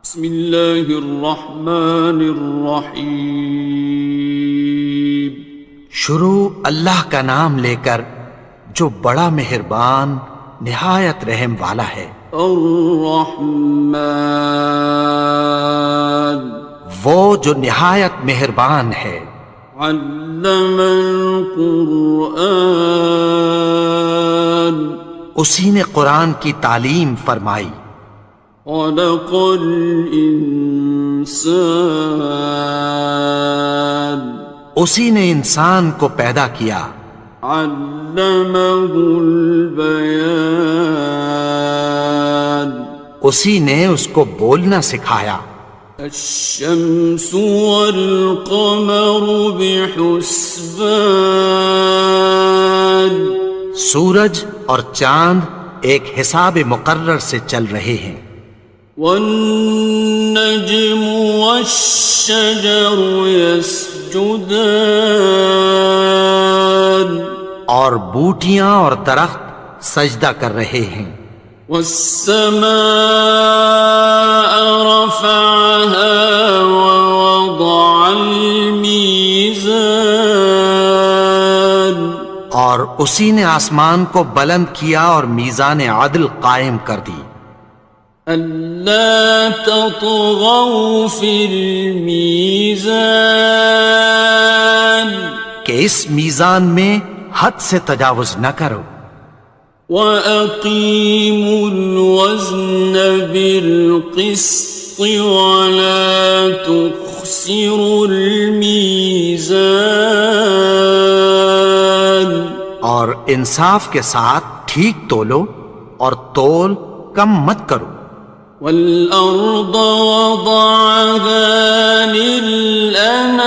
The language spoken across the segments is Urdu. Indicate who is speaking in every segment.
Speaker 1: بسم اللہ الرحمن الرحیم۔
Speaker 2: شروع اللہ کا نام لے کر جو بڑا مہربان نہایت رحم والا ہے۔
Speaker 1: الرحمن،
Speaker 2: وہ جو نہایت مہربان ہے۔
Speaker 1: علم القرآن،
Speaker 2: اسی نے قرآن کی تعلیم فرمائی۔
Speaker 1: خلق الانسان،
Speaker 2: اسی نے انسان کو پیدا کیا۔
Speaker 1: علمہ البیان،
Speaker 2: اسی نے اس کو بولنا سکھایا۔
Speaker 1: الشمس والقمر بحسبان،
Speaker 2: سورج اور چاند ایک حساب مقرر سے چل رہے ہیں۔
Speaker 1: والنجم والشجر يسجدان،
Speaker 2: اور بوٹیاں اور درخت سجدہ کر رہے ہیں۔
Speaker 1: والسماء رفعها ووضع الميزان،
Speaker 2: اور اسی نے آسمان کو بلند کیا اور میزان عدل قائم کر دی۔
Speaker 1: ألا تطغوا في الميزان،
Speaker 2: کہ اس میزان میں حد سے تجاوز نہ کرو۔
Speaker 1: وَأَقِيمُوا الْوَزْنَ بِالْقِسْطِ وَلَا تُخْسِرُوا الْمِيزَانَ،
Speaker 2: اور انصاف کے ساتھ ٹھیک تولو اور تول کم مت کرو۔
Speaker 1: وَالْأَرْضَ وَضَعَهَا لِلْأَنَامِ،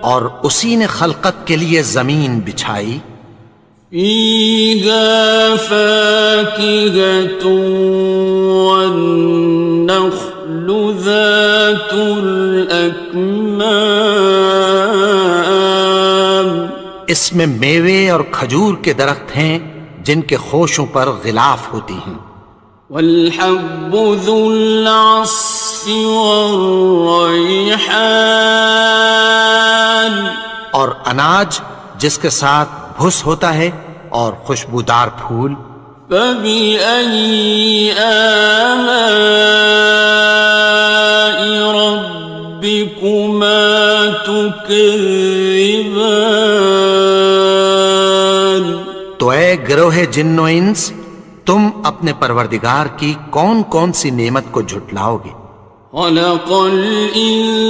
Speaker 2: اور اسی نے خلقت کے لیے زمین بچھائی۔
Speaker 1: فِيهَا فَاكِهَةٌ وَالنَّخْلُ ذَاتُ الْأَكْمَامِ،
Speaker 2: اس میں میوے اور کھجور کے درخت ہیں جن کے خوشوں پر غلاف ہوتی ہیں۔
Speaker 1: وَالْحَبُّ ذُو الْعَصْفِ وَالرَّيْحَانِ،
Speaker 2: اور اناج جس کے ساتھ بھس ہوتا ہے اور خوشبودار پھول۔
Speaker 1: فَبِأَيِّ آلَاءِ رَبِّكُمَا تُكَذِّبَانِ،
Speaker 2: تو اے گروہ جن و انس، تم اپنے پروردگار کی کون کون سی نعمت کو جھٹلاؤ گے؟
Speaker 1: خَلَقَ الْإِنسَانَ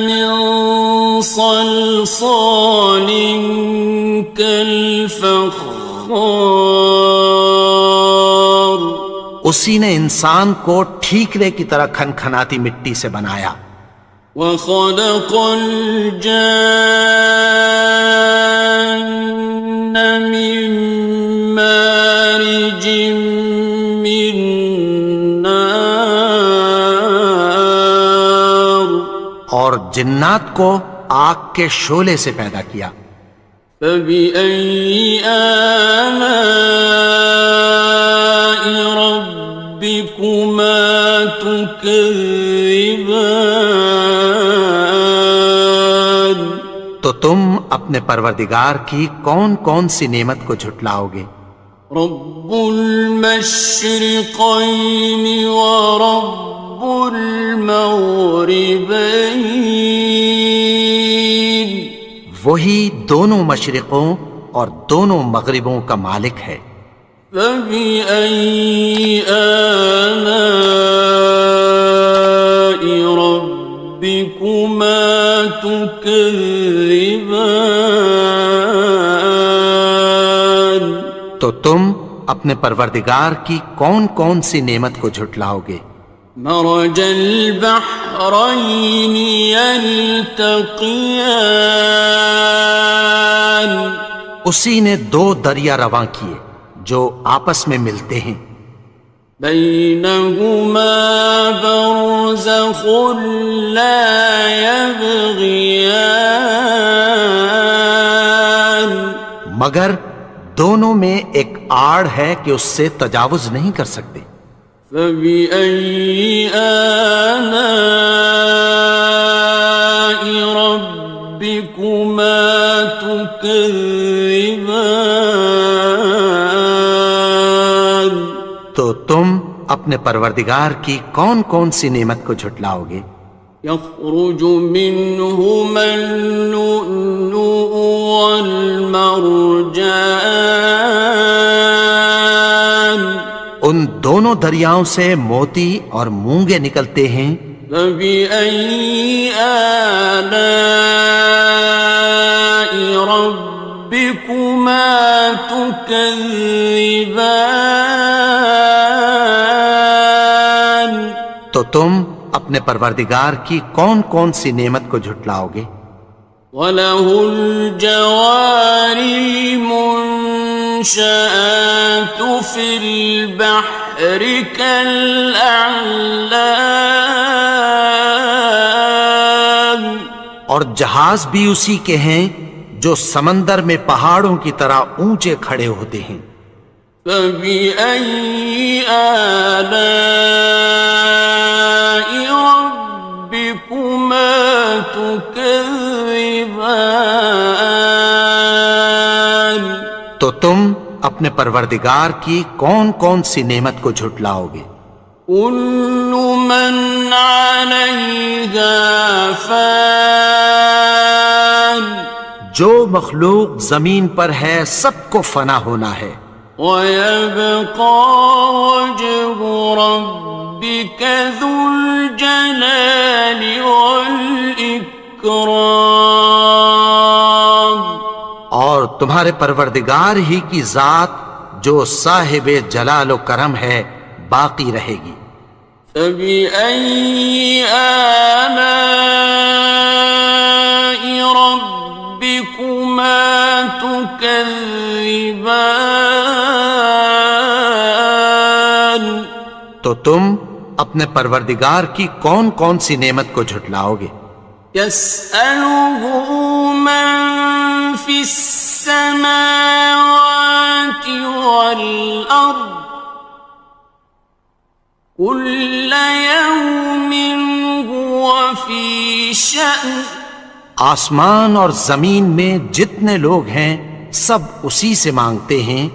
Speaker 1: مِنْ صَلْصَالٍ كَالْفَخَّارِ،
Speaker 2: اسی نے انسان کو ٹھیکرے کی طرح کھنکھناتی مٹی سے بنایا۔
Speaker 1: وَخَلَقَ الْجَانَّ مِن مَّارِجٍ مِّن نَّارٍ،
Speaker 2: اور جنات کو آگ کے شعلے سے پیدا کیا۔
Speaker 1: فَبِأَيِّ آلَاءِ رَبِّكُمَا تُكَذِّبَانِ،
Speaker 2: تو تم اپنے پروردگار کی کون کون سی نعمت کو جھٹلاؤ گے؟
Speaker 1: رب المشرقین ورب المغربین،
Speaker 2: وہی دونوں مشرقوں اور دونوں مغربوں کا مالک ہے۔
Speaker 1: فَبِأَيِّ آلَاءِ رَبِّكُمَا تُكَذِّبَانِ،
Speaker 2: تو تم اپنے پروردگار کی کون کون سی نعمت کو جھٹلاؤ گے؟
Speaker 1: مرج البحرین یلتقیان،
Speaker 2: اسی نے دو دریا رواں کیے جو آپس میں ملتے ہیں۔
Speaker 1: بینہما برزخ لا یبغیان،
Speaker 2: مگر دونوں میں ایک آڑ ہے کہ اس سے تجاوز نہیں کر سکتے۔
Speaker 1: فبأي آلاء ربكما تكذبان؟
Speaker 2: تو تم اپنے پروردگار کی کون کون سی نعمت کو جھٹلاؤ گے؟
Speaker 1: يخرج منهما اللؤلؤ والمرجان،
Speaker 2: ان دونوں دریاؤں سے موتی اور مونگے نکلتے ہیں۔
Speaker 1: فبأي آلاء ربكما تكذبان؟
Speaker 2: تو تم اپنے پروردگار کی کون کون سی نعمت کو جھٹلاؤ گے؟
Speaker 1: وَلَهُ الْجَوَارِ الْمُنشَآتُ فِي الْبَحْرِ كَالْأَعْلَامِ،
Speaker 2: اور جہاز بھی اسی کے ہیں جو سمندر میں پہاڑوں کی طرح اونچے کھڑے ہوتے ہیں۔
Speaker 1: فَبِأَيِّ آلَاءِ رَبِّكُمَا تُكَذِّبَانِ؟
Speaker 2: تو تم اپنے پروردگار کی کون کون سی نعمت کو جھٹلاؤ گے؟
Speaker 1: كُلُّ مَنْ عَلَيْهَا فَانٍ،
Speaker 2: جو مخلوق زمین پر ہے سب کو فنا ہونا ہے۔
Speaker 1: وَيَبْقَى وَجْهُ رَبِّكَ ذُو الْجَلَالِ وَالْإِكْرَامِ،
Speaker 2: اور تمہارے پروردگار ہی کی ذات جو صاحب جلال و کرم ہے باقی رہے گی۔
Speaker 1: فَبِأَيِّ آلَاءِ رَبِّكُمَا تُكَذِّبَانِ؟
Speaker 2: تو تم اپنے پروردگار کی کون کون سی نعمت کو جھٹلاؤ گے؟
Speaker 1: يَسْأَلُهُ مَن فِي السَّمَاوَاتِ وَالْأَرْضِ كُلَّ يَوْمٍ هُوَ فِي شَأْنٍ،
Speaker 2: آسمان اور زمین میں جتنے لوگ ہیں سب اسی سے مانگتے ہیں،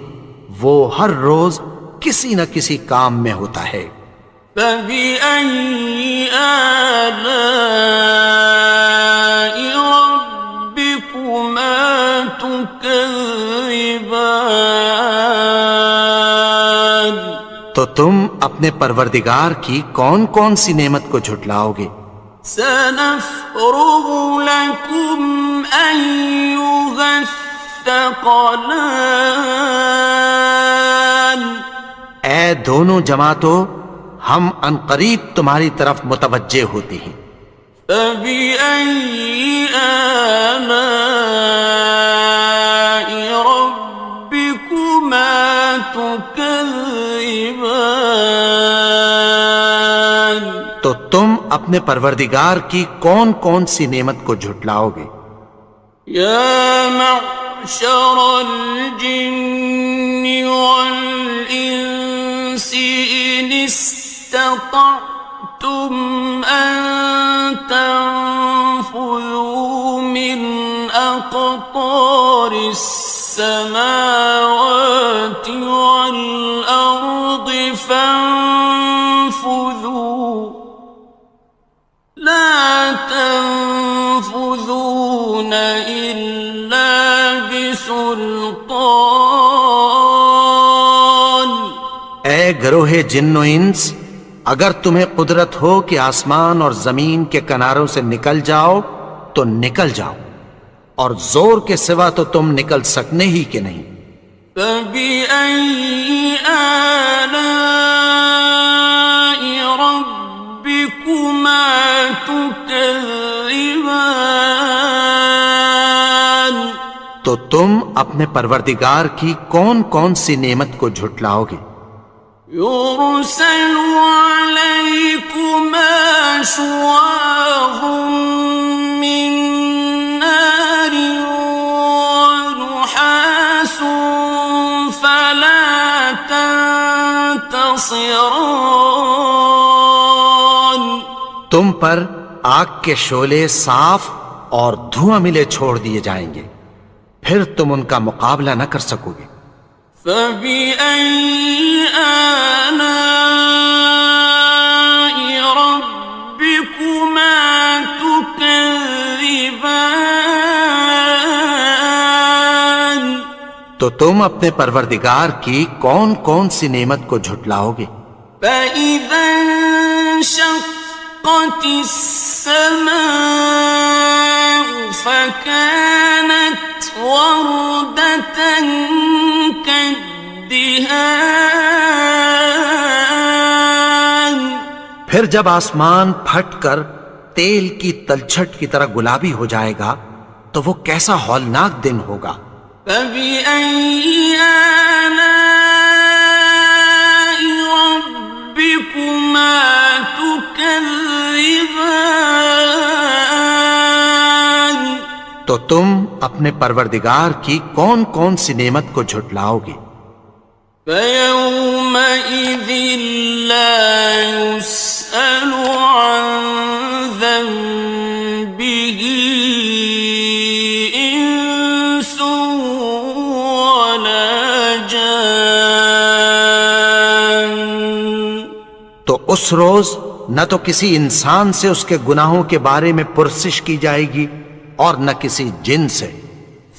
Speaker 2: وہ ہر روز کسی نہ کسی کام میں ہوتا ہے۔
Speaker 1: فَبِأَيِّ آلَاءِ رَبِّكُمَا تُكَذِّبَانِ؟
Speaker 2: تو تم اپنے پروردگار کی کون کون سی نعمت کو جھٹلاؤ گے؟
Speaker 1: سَنَفْرُغُ لَكُمْ أَيُّهَ الثَّقَلَانِ،
Speaker 2: اے دونوں جماعتوں، ہم عنقریب تمہاری طرف متوجہ ہوتے ہیں۔
Speaker 1: فَبِأَيِّ آلَاءِ رَبِّكُمَا تُكَذِّبَانِ؟
Speaker 2: تو تم اپنے پروردگار کی کون کون سی نعمت کو جھٹلاؤ گے؟
Speaker 1: يَا مَعْشَرَ الْجِنِّ وَالْإِنسِ إِنِ اسْتَطَعْتُمْ أَن تَنفُذُوا مِنْ أَقْطَارِ السَّمَاوَاتِ وَالْأَرْضِ فَانفُذُوا لَا تَنفُذُونَ إِلَّا بِسُلْطَانٍ۔
Speaker 2: اے گروہ جن و انس، اگر تمہیں قدرت ہو کہ آسمان اور زمین کے کناروں سے نکل جاؤ تو نکل جاؤ، اور زور کے سوا تو تم نکل سکنے ہی کہ نہیں۔
Speaker 1: فَبِأَيِّ آلَاءِ رَبِّكُمَا تُكَذِّبَانِ؟
Speaker 2: تو تم اپنے پروردگار کی کون کون سی نعمت کو جھٹلاؤ گے؟
Speaker 1: يُرْسَلُ عَلَيْكُمَا شُوَاظٌ مِّن نَّارٍ وَنُحَاسٌ خاصران.
Speaker 2: تم پر آگ کے شعلے صاف اور دھواں ملے چھوڑ دیے جائیں گے، پھر تم ان کا مقابلہ نہ کر سکو گے۔
Speaker 1: فبأي آلاء ربكما تكذبان.
Speaker 2: تو تم اپنے پروردگار کی کون کون سی نعمت کو جھٹلاؤ گے؟
Speaker 1: فإذا انشقت السماء فكانت وردة كالدهان.
Speaker 2: پھر جب آسمان پھٹ کر تیل کی تلچھٹ کی طرح گلابی ہو جائے گا تو وہ کیسا ہولناک دن ہوگا۔
Speaker 1: فبأي آلاء ربكما تكذبان.
Speaker 2: تو تم اپنے پروردگار کی کون کون سی نعمت کو جھٹلاؤ گے؟
Speaker 1: فيومئذ لا يسأل عن ذنبه إنس ولا جان.
Speaker 2: تو اس روز نہ تو کسی انسان سے اس کے گناہوں کے بارے میں پرسش کی جائے گی اور نہ کسی جن سے۔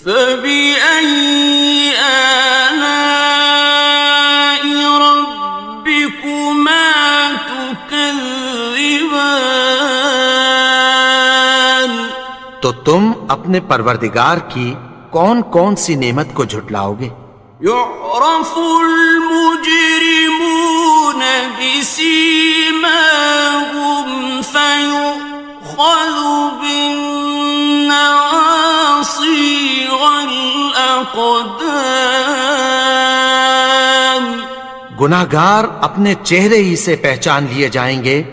Speaker 1: فبأي آلاء ربكما تكذبان.
Speaker 2: تو تم اپنے پروردگار کی کون کون سی نعمت کو جھٹلاؤ گے؟
Speaker 1: يعرف المجرمون بسيماهم فيؤخذ بالنواصي والأقدام.
Speaker 2: گناہگار اپنے چہرے ہی سے پہچان لیے جائیں گے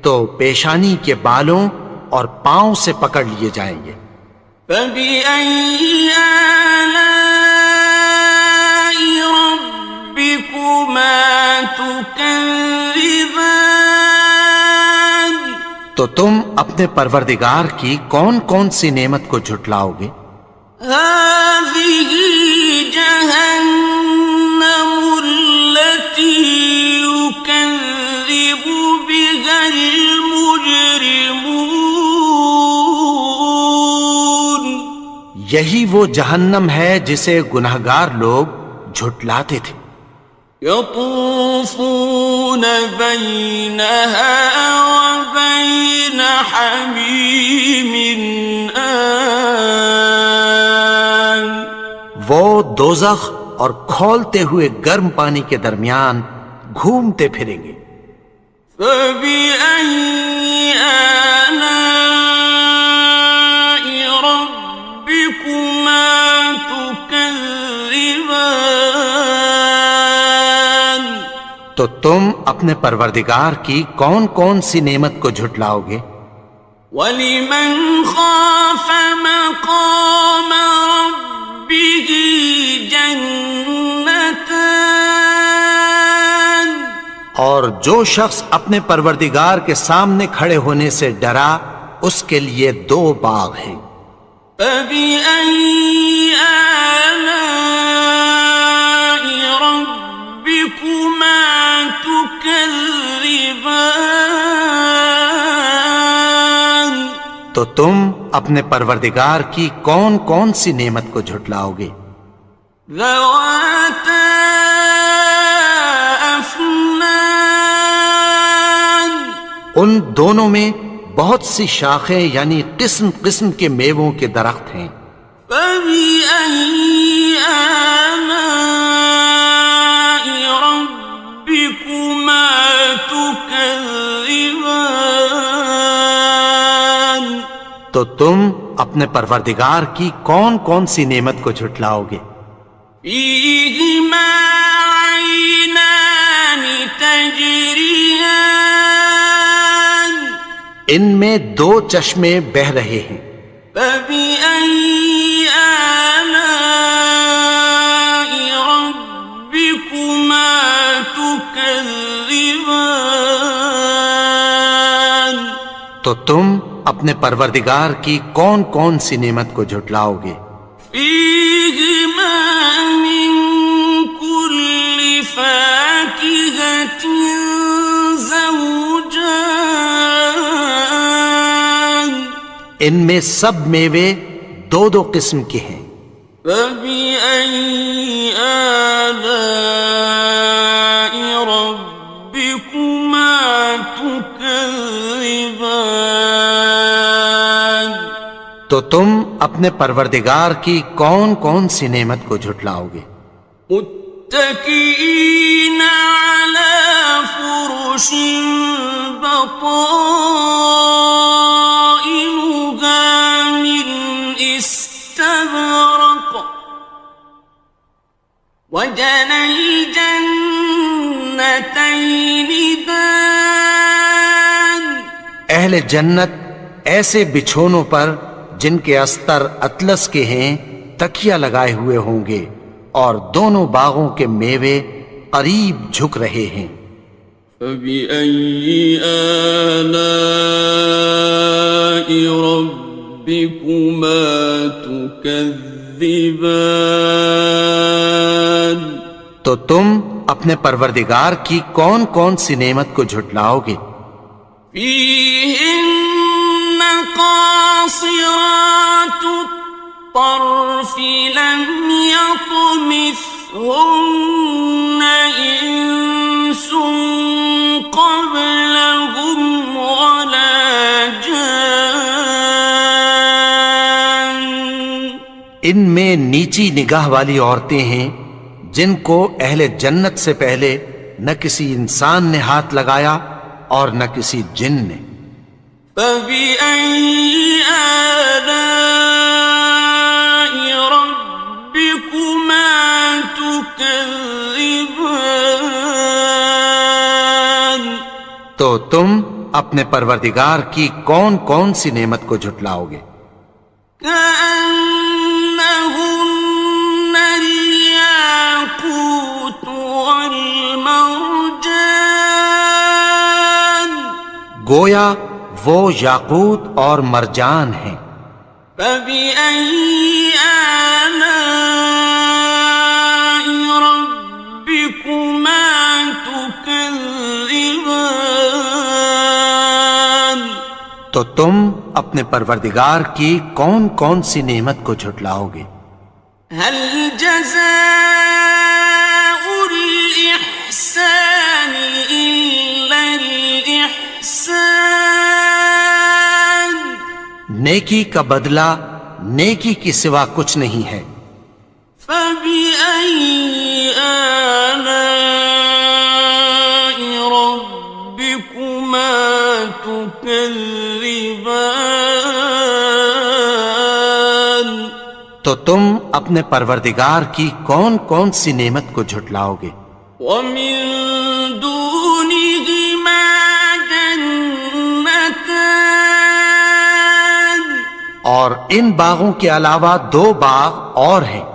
Speaker 2: تو پیشانی کے بالوں اور پاؤں سے پکڑ لیے جائیں گے۔
Speaker 1: فبأي آلاء ربكما تكذبان.
Speaker 2: تو تم اپنے پروردگار کی کون کون سی نعمت کو جھٹلاؤ گے؟
Speaker 1: هذه جهنم التي يكذب بها المجرمون.
Speaker 2: یہی وہ جہنم ہے جسے گناہگار لوگ جھٹلاتے تھے۔
Speaker 1: يطوفون بينها وبين حميم آن.
Speaker 2: وہ دوزخ اور کھولتے ہوئے گرم پانی کے درمیان گھومتے پھریں گے۔
Speaker 1: فبأي آلاء ربكما تكذبان.
Speaker 2: تو تم اپنے پروردگار کی کون کون سی نعمت کو جھٹلاؤ گے؟
Speaker 1: وَلِمَنْ خَافَ مَقَامَ رَبِّهِ جَنَّتَانِ.
Speaker 2: اور جو شخص اپنے پروردگار کے سامنے کھڑے ہونے سے ڈرا اس کے لیے دو باغ ہیں۔
Speaker 1: فَبِأَيِّ آلَاءِ رَبِّكُمَا تُكَذِّبَانِ.
Speaker 2: تو تم اپنے پروردگار کی کون کون سی نعمت کو جھٹلاؤ گے؟
Speaker 1: ذَوَاتَا أَفْنَانٍ.
Speaker 2: ان دونوں میں بہت سی شاخیں یعنی قسم قسم کے میووں کے درخت ہیں۔
Speaker 1: فَبِأَيِّ آلَاءِ رَبِّكُمَا تُكَذِّبَانِ.
Speaker 2: تو تم اپنے پروردگار کی کون کون سی نعمت کو جھٹلاؤ گے؟
Speaker 1: فِيهِمَا عَيْنَانِ تَجْرِيَانِ.
Speaker 2: ان میں دو چشمے بہہ رہے ہیں۔
Speaker 1: فَبِأَيِّ آلَاءِ رَبِّكُمَا تُكَذِّبَانِ. تكذبان
Speaker 2: تو تم اپنے پروردگار کی کون کون سی نعمت کو جھٹلاؤ گے؟
Speaker 1: فيهما من كل فاكهة زوجان
Speaker 2: ان میں سب میوے دو دو قسم کے ہیں۔
Speaker 1: فبأي آلاء ربكما تكذبان
Speaker 2: تو تم اپنے پروردگار کی کون کون سی نعمت کو جھٹلاؤ گے؟
Speaker 1: متكئين على فرش بطائنها من استبرق وجنى الجنتين دان
Speaker 2: اہل جنت ایسے بچھونوں پر جن کے استر اطلس کے ہیں تکیہ لگائے ہوئے ہوں گے اور دونوں باغوں کے میوے قریب جھک رہے ہیں۔
Speaker 1: فبأي آلاء ربكما تكذبان
Speaker 2: تو تم اپنے پروردگار کی کون کون سی نعمت کو جھٹلاؤ گے؟
Speaker 1: فيهن قاصرات الطرف لم يطمثهن إنس قبلهم ولا جان
Speaker 2: ان میں نیچی نگاہ والی عورتیں ہیں جن کو اہل جنت سے پہلے نہ کسی انسان نے ہاتھ لگایا اور نہ کسی جن نے۔
Speaker 1: فبأي آلاء ربكما تكذبان
Speaker 2: تو تم اپنے پروردگار کی کون کون سی نعمت کو جھٹلاؤ گے؟
Speaker 1: كأنهن الياقوت والمرجان
Speaker 2: گویا وہ یاقوت اور مرجان ہیں۔
Speaker 1: فبأي آلاء ربكما تكذبان
Speaker 2: تو تم اپنے پروردگار کی کون کون سی نعمت کو جھٹلاؤ گے؟
Speaker 1: هل جزاء الإحسان إلا الإحسان
Speaker 2: نیکی کا بدلہ نیکی کی سوا کچھ نہیں ہے۔
Speaker 1: فبأي آلاء ربكما تكذبان
Speaker 2: تو تم اپنے پروردگار کی کون کون سی نعمت کو جھٹلاؤ گے؟
Speaker 1: ومن دونهما جنتان
Speaker 2: اور ان باغوں کے علاوہ دو باغ اور ہیں۔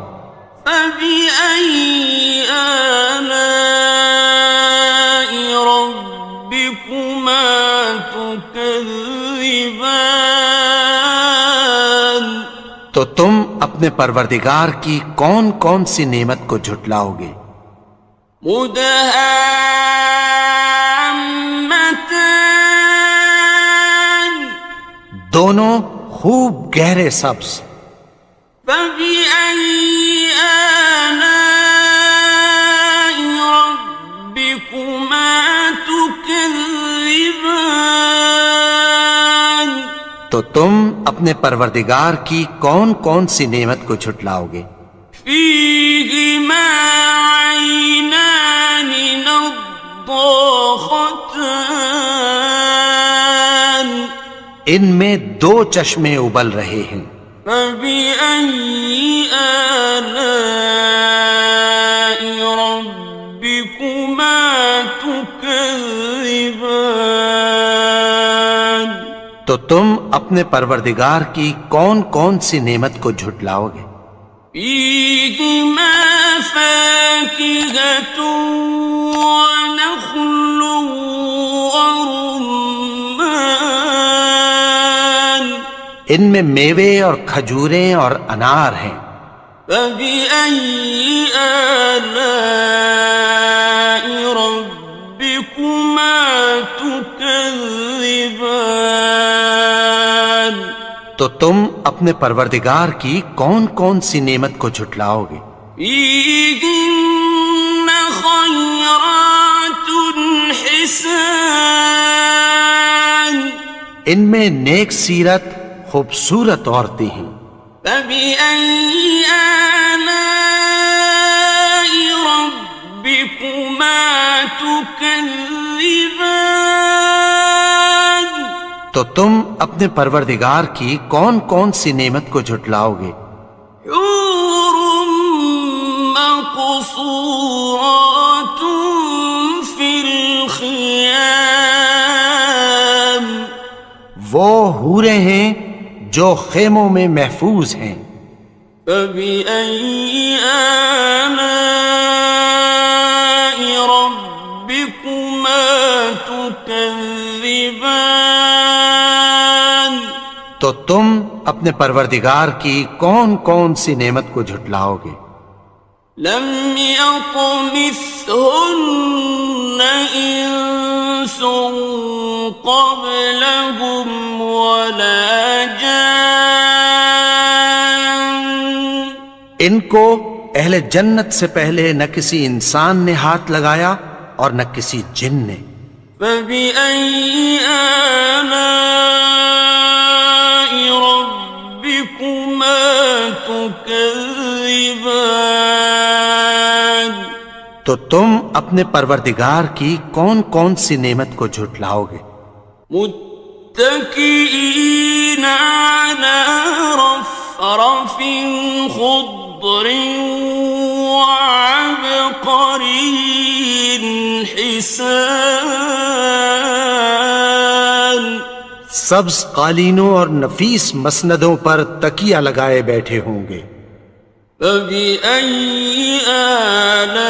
Speaker 1: فبأي آلاء ربكما تكذبان
Speaker 2: تو تم اپنے پروردگار کی کون کون سی نعمت کو جھٹلاؤ گے؟
Speaker 1: مدهامتان
Speaker 2: دونوں خوب گہرے سبز۔
Speaker 1: فبأي آلاء ربكما تكذبان
Speaker 2: تو تم اپنے پروردگار کی کون کون سی نعمت کو جھٹلاؤ گے؟
Speaker 1: فيهما عينان نضاختان
Speaker 2: ان میں دو چشمے ابل رہے ہیں۔
Speaker 1: فبأي آلاء ربكما تكذبان
Speaker 2: تو تم اپنے پروردگار کی کون کون سی نعمت کو جھٹلاؤ گے؟
Speaker 1: فيهما فاكهة ونخل ورمان
Speaker 2: ان میں میوے اور کھجوریں اور انار ہیں.
Speaker 1: فبأي آلاء ربكما تكذبان
Speaker 2: تو تم اپنے پروردگار کی کون کون سی نعمت کو جھٹلاؤ گے؟
Speaker 1: فيهن خيرات حسان
Speaker 2: ان میں نیک سیرت خوبصورت عورتیں ہیں.
Speaker 1: فبأي آلاء ربكما تكذبان
Speaker 2: تو تم اپنے پروردگار کی کون کون سی نعمت کو جھٹلاؤ گے؟
Speaker 1: حور مقصورات في الخيام
Speaker 2: وہ حوریں ہیں جو خیموں میں محفوظ ہیں.
Speaker 1: فبأي آلاء ربكما تكذبان
Speaker 2: تو تم اپنے پروردگار کی کون کون سی نعمت کو جھٹلاؤ گے؟
Speaker 1: لم يطمثهن إنس قبلهم ولا جان
Speaker 2: ان کو اہل جنت سے پہلے نہ کسی انسان نے ہاتھ لگایا اور نہ کسی جن نے.
Speaker 1: فبأي آلاء ربكما تكذبان
Speaker 2: تو تم اپنے پروردگار کی کون کون سی نعمت کو جھٹلاؤ گے؟
Speaker 1: متكئين على رفرف خضر وعبقري حسان
Speaker 2: سبز قالینوں اور نفیس مسندوں پر تکیہ لگائے بیٹھے ہوں گے.
Speaker 1: فبأي آلاء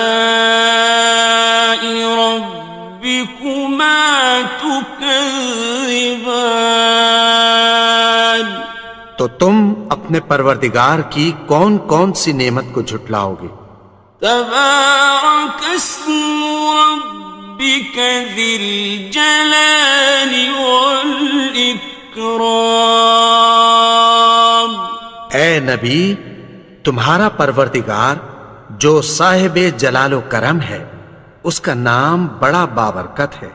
Speaker 1: ربكما تكذبان
Speaker 2: تو تم اپنے پروردگار کی کون کون سی نعمت کو جھٹلاؤ گے؟
Speaker 1: تبارك اسم ربك ذي الجلال والإكرام
Speaker 2: اے نبی، تمہارا پروردگار جو صاحب جلال و کرم ہے، اس کا نام بڑا بابرکت ہے.